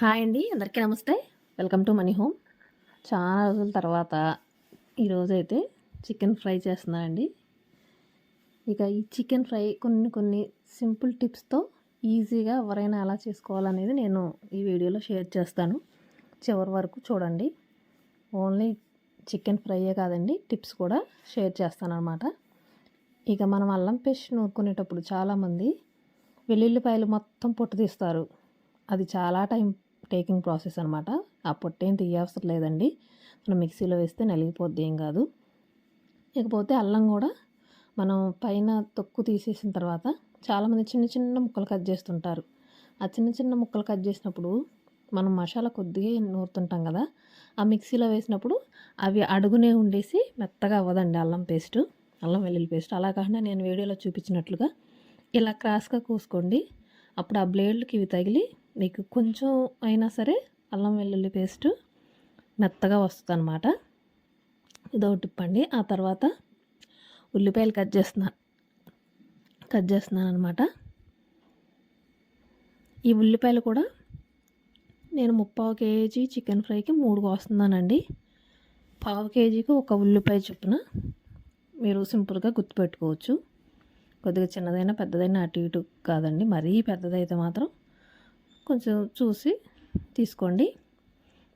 Hi అండి, అందరికీ నమస్తే. Welcome to money home. చాలా రోజుల తర్వాత ఈరోజైతే చికెన్ ఫ్రై చేస్తున్నానండి. ఇక ఈ చికెన్ ఫ్రై కొన్ని సింపుల్ టిప్స్తో ఈజీగా ఎవరైనా ఎలా చేసుకోవాలనేది నేను ఈ వీడియోలో షేర్ చేస్తాను. చివరి వరకు చూడండి. ఓన్లీ చికెన్ ఫ్రైయే కాదండి, టిప్స్ కూడా షేర్ చేస్తాను అనమాట. ఇక మనం అల్లం పేస్ట్ నూరుకునేటప్పుడు చాలామంది వెల్లుల్లిపాయలు మొత్తం పొట్టు తీస్తారు. అది చాలా టైం టేకింగ్ ప్రాసెస్ అనమాట. ఆ పొట్టేం తీయవసరం లేదండి, మనం మిక్సీలో వేస్తే నలిగిపోద్ది, ఏం కాదు. ఇకపోతే అల్లం కూడా మనం పైన తొక్కు తీసేసిన తర్వాత చాలామంది చిన్న చిన్న ముక్కలు కట్ చేస్తుంటారు. ఆ చిన్న చిన్న ముక్కలు కట్ చేసినప్పుడు మనం మసాలా కొద్దిగా నూరుతుంటాం కదా, ఆ మిక్సీలో వేసినప్పుడు అవి అడుగునే ఉండేసి మెత్తగా అవ్వదండి అల్లం వెల్లుల్లి పేస్ట్. అలా కాకుండా నేను వీడియోలో చూపించినట్లుగా ఇలా క్రాస్గా కోసుకోండి. అప్పుడు ఆ బ్లేడ్లకి ఇవి తగిలి మీకు కొంచెం అయినా సరే అల్లం వెల్లుల్లి పేస్ట్ మెత్తగా వస్తుంది అనమాట. ఇదో టిప్ అండి. ఆ తర్వాత ఉల్లిపాయలు కట్ చేస్తున్నాను అనమాట. ఈ ఉల్లిపాయలు కూడా నేను 3/4 కేజీ చికెన్ ఫ్రైకి 3 కోస్తున్నానండి. 1/2 కేజీకి ఒక ఉల్లిపాయ చొప్పున మీరు సింపుల్గా గుర్తుపెట్టుకోవచ్చు. కొద్దిగా చిన్నదైనా పెద్దదైనా అటు ఇటు కాదండి, మరీ పెద్దదైతే మాత్రం కొంచెం చూసి తీసుకోండి.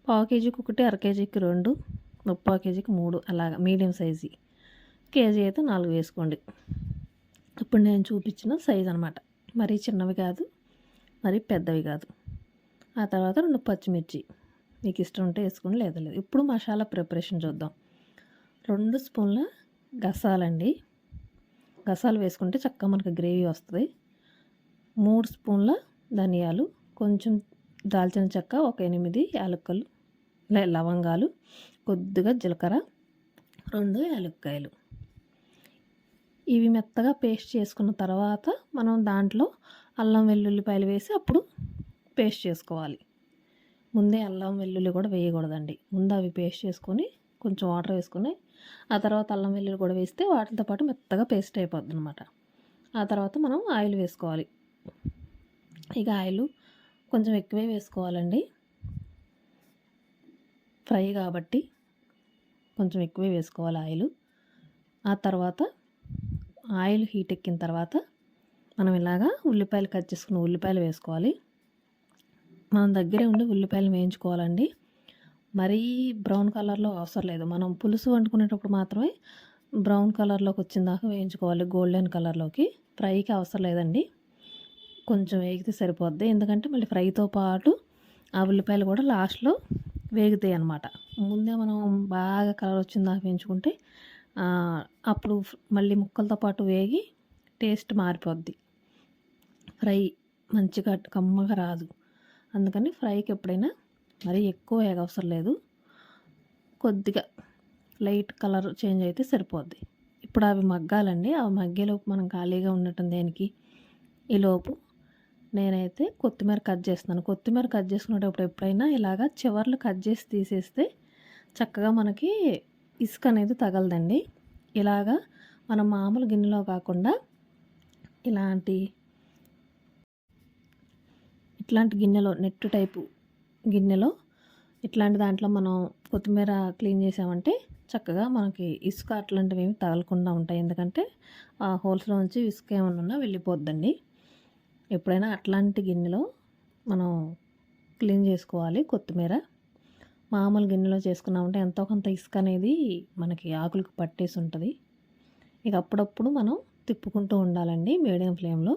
1/2 కేజీకి 1, అర కేజీకి 2, 3/4 కేజీకి 3, అలాగా మీడియం సైజు. కేజీ అయితే 4 వేసుకోండి. ఇప్పుడు నేను చూపించిన సైజు అనమాట. మరీ చిన్నవి కాదు, మరీ పెద్దవి కాదు. ఆ తర్వాత 2 పచ్చిమిర్చి, మీకు ఇష్టం ఉంటే వేసుకోండి, లేదా లేదు. ఇప్పుడు మసాలా ప్రిపరేషన్ చూద్దాం. 2 స్పూన్ల గసాలండి. గసాలు వేసుకుంటే చక్కగా మనకు గ్రేవీ వస్తుంది. 3 స్పూన్ల ధనియాలు, కొంచెం దాల్చిన చెక్క, ఒక 8 యాలక్కలు లవంగాలు, కొద్దిగా జీలకర్ర, 2 యాలక్కాయలు. ఇవి మెత్తగా పేస్ట్ చేసుకున్న తర్వాత మనం దాంట్లో అల్లం వెల్లుల్లిపాయలు వేసి అప్పుడు పేస్ట్ చేసుకోవాలి. ముందే అల్లం వెల్లుల్లి కూడా వేయకూడదండి. ముందు అవి పేస్ట్ చేసుకొని కొంచెం వాటర్ వేసుకొని ఆ తర్వాత అల్లం వెల్లుల్లి కూడా వేస్తే వాటితో పాటు మెత్తగా పేస్ట్ అయిపోద్ది అనమాట. ఆ తర్వాత మనం ఆయిల్ వేసుకోవాలి. ఇక ఆయిల్ కొంచెం ఎక్కువే వేసుకోవాలండి, ఫ్రై కాబట్టి కొంచెం ఎక్కువే వేసుకోవాలి ఆయిల్. ఆ తర్వాత ఆయిల్ హీట్ ఎక్కిన తర్వాత మనం ఇలాగా ఉల్లిపాయలు కట్ చేసుకున్న ఉల్లిపాయలు వేసుకోవాలి. మనం దగ్గరే ఉండి ఉల్లిపాయలు వేయించుకోవాలండి. మరీ బ్రౌన్ కలర్లో అవసరం లేదు. మనం పులుసు వండుకునేటప్పుడు మాత్రమే బ్రౌన్ కలర్లోకి వచ్చిన దాకా వేయించుకోవాలి, గోల్డెన్ కలర్లోకి. ఫ్రైకి అవసరం లేదండి, కొంచెం వేగితే సరిపోద్ది. ఎందుకంటే మళ్ళీ ఫ్రైతో పాటు ఆ ఉల్లిపాయలు కూడా లాస్ట్లో వేగుతాయి అన్నమాట. ముందే మనం బాగా కలర్ వచ్చిన దాకా వేయించుకుంటే అప్పుడు మళ్ళీ ముక్కలతో పాటు వేగి టేస్ట్ మారిపోద్ది, ఫ్రై మంచిగా కమ్మగా రాదు. అందుకని ఫ్రైకి ఎప్పుడైనా మరీ ఎక్కువ వేగవసరం లేదు, కొద్దిగా లైట్ కలర్ చేంజ్ అయితే సరిపోద్ది. ఇప్పుడు అవి మగ్గాలండి. అవి మగ్గేలోపు మనం ఖాళీగా ఉండటం దేనికి? ఈలోపు నేనైతే కొత్తిమీర కట్ చేస్తున్నాను. కొత్తిమీర కట్ చేసుకునేటప్పుడు ఎప్పుడైనా ఇలాగా చివర్లు కట్ చేసి తీసేస్తే చక్కగా మనకి ఇసుక అనేది తగలదండి. ఇలాగా మనం మామూలు గిన్నెలో కాకుండా ఇట్లాంటి గిన్నెలో, నెట్ టైపు గిన్నెలో, ఇట్లాంటి దాంట్లో మనం కొత్తిమీర క్లీన్ చేసామంటే చక్కగా మనకి ఇసుక అట్లాంటివి ఏమి తగలకుండా ఉంటాయి. ఎందుకంటే ఆ హోల్స్లో నుంచి ఇసుక ఏమైనా ఉన్నా వెళ్ళిపోద్దండి. ఎప్పుడైనా అట్లాంటి గిన్నెలో మనం క్లీన్ చేసుకోవాలి కొత్తిమీర. మామూలు గిన్నెలో చేసుకున్నామంటే ఎంతో కొంత ఇసుక అనేది మనకి ఆకులకు పట్టేసి ఉంటుంది. ఇక అప్పుడప్పుడు మనం తిప్పుకుంటూ ఉండాలండి మీడియం ఫ్లేమ్లో.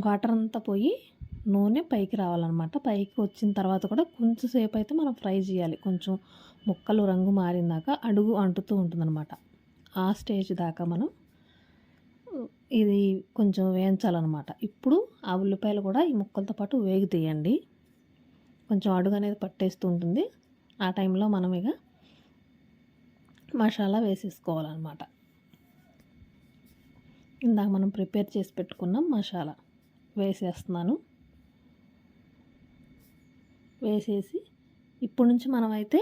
వాటర్ అంతా పోయి నూనె పైకి రావాలన్నమాట. పైకి వచ్చిన తర్వాత కూడా కొంచెం సేపు అయితే మనం ఫ్రై చేయాలి. కొంచెం ముక్కలు రంగు మారిందాక అడుగు అంటుతూ ఉంటుందన్నమాట. ఆ స్టేజ్ దాకా మనం ఇది కొంచెం వేయించాలన్నమాట. ఇప్పుడు ఆ ఉల్లిపాయలు కూడా ఈ ముక్కలతో పాటు వేగుతాయండి. కొంచెం అడుగు అనేది పట్టేస్తూ ఉంటుంది. ఆ టైంలో మనం ఇక మసాలా వేసేసుకోవాలన్నమాట. ఇందాక మనం ప్రిపేర్ చేసి పెట్టుకున్న మసాలా వేసేస్తున్నాను. వేసేసి ఇప్పుడు నుంచి మనమైతే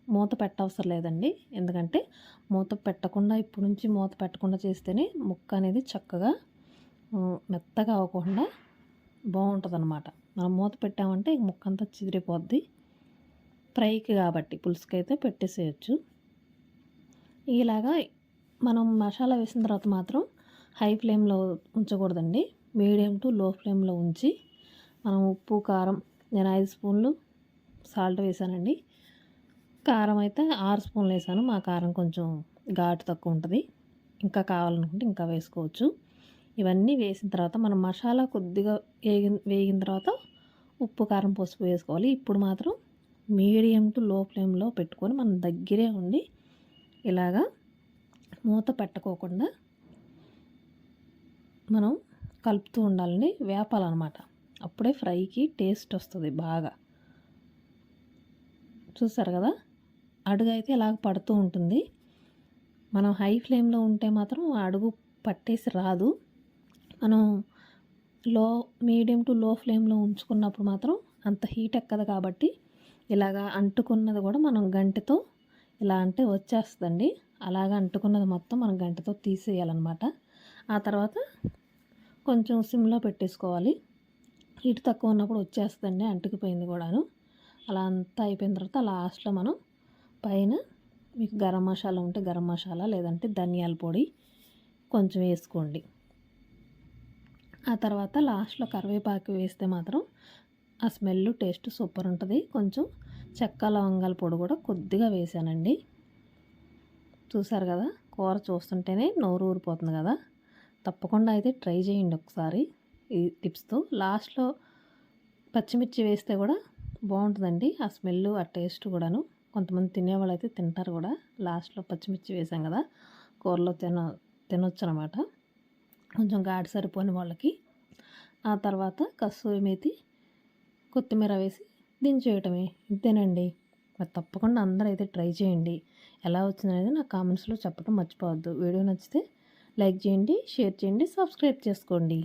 మూత పెట్టవసరం లేదండి. ఎందుకంటే మూత పెట్టకుండా చేస్తేనే ముక్క అనేది చక్కగా మెత్తగా అవ్వకుండా బాగుంటుందన్నమాట. మనం మూత పెట్టామంటే ముక్కంతా చిదిరిపోద్ది. ఫ్రైకి కాబట్టి పులుసుకైతే పెట్టేసేయచ్చు. ఇలాగా మనం మసాలా వేసిన తర్వాత మాత్రం హై ఫ్లేమ్లో ఉంచకూడదండి. మీడియం టు లో ఫ్లేమ్లో ఉంచి మనం ఉప్పు కారం నేను 5 స్పూన్లు సాల్ట్ వేసానండి. కారం అయితే 6 స్పూన్లు వేసాను. మా కారం కొంచెం ఘాటు తక్కువ ఉంటుంది. ఇంకా కావాలనుకుంటే ఇంకా వేసుకోవచ్చు. ఇవన్నీ వేసిన తర్వాత మనం మసాలా కొద్దిగా వేగిన తర్వాత ఉప్పు కారం పసుపు వేసుకోవాలి. ఇప్పుడు మాత్రం మీడియం టు లో ఫ్లేమ్లో పెట్టుకొని మనం దగ్గరే ఉండి ఇలాగా మూత పెట్టకోకుండా మనం కలుపుతూ ఉండాలని, వేపాలన్నమాట. అప్పుడే ఫ్రైకి టేస్ట్ వస్తుంది బాగా. చూసారు కదా, అడుగు అయితే ఇలాగ పడుతూ ఉంటుంది. మనం హై ఫ్లేమ్లో ఉంటే మాత్రం అడుగు పట్టేసి రాదు. మనం మీడియం టు లో ఫ్లేమ్లో ఉంచుకున్నప్పుడు మాత్రం అంత హీట్ ఎక్కదు. కాబట్టి ఇలాగా అంటుకున్నది కూడా మనం గంటెతో ఇలా అంటే వచ్చేస్తుందండి. అలాగ అంటుకున్నది మొత్తం మనం గంటెతో తీసేయాలన్నమాట. ఆ తర్వాత కొంచెం సిమ్లో పెట్టేసుకోవాలి. హీట్ తక్కువ ఉన్నప్పుడు వచ్చేస్తుందండి, అంటుకుపోయింది కూడాను. అలా అంతా అయిపోయిన తర్వాత లాస్ట్లో మనం పైన మీకు గరం మసాలా ఉంటే గరం మసాలా, లేదంటే ధనియాల పొడి కొంచెం వేసుకోండి. ఆ తర్వాత లాస్ట్లో కరివేపాకు వేస్తే మాత్రం ఆ స్మెల్ టేస్ట్ సూపర్ ఉంటుంది. కొంచెం చెక్క లవంగాల పొడి కూడా కొద్దిగా వేసానండి. చూసారు కదా, కూర చూస్తుంటేనే నోరు ఊరిపోతుంది కదా. తప్పకుండా అయితే ట్రై చేయండి ఒకసారి ఈ టిప్స్తో. లాస్ట్లో పచ్చిమిర్చి వేస్తే కూడా బాగుంటుందండి. ఆ స్మెల్ ఆ టేస్ట్ కూడాను. కొంతమంది తినేవాళ్ళు అయితే తింటారు కూడా. లాస్ట్లో పచ్చిమిర్చి వేసాం కదా, కూరలో తినొచ్చు అనమాట, కొంచెం ఘాటు సరిపోని వాళ్ళకి. ఆ తర్వాత కస్తూరి మేతి కొత్తిమీర వేసి దించేయటమే, ఇంతేనండి. మరి తప్పకుండా అందరూ అయితే ట్రై చేయండి. ఎలా వచ్చిందనేది నా కామెంట్స్లో చెప్పడం మర్చిపోవద్దు. వీడియో నచ్చితే లైక్ చేయండి, షేర్ చేయండి, సబ్స్క్రైబ్ చేసుకోండి.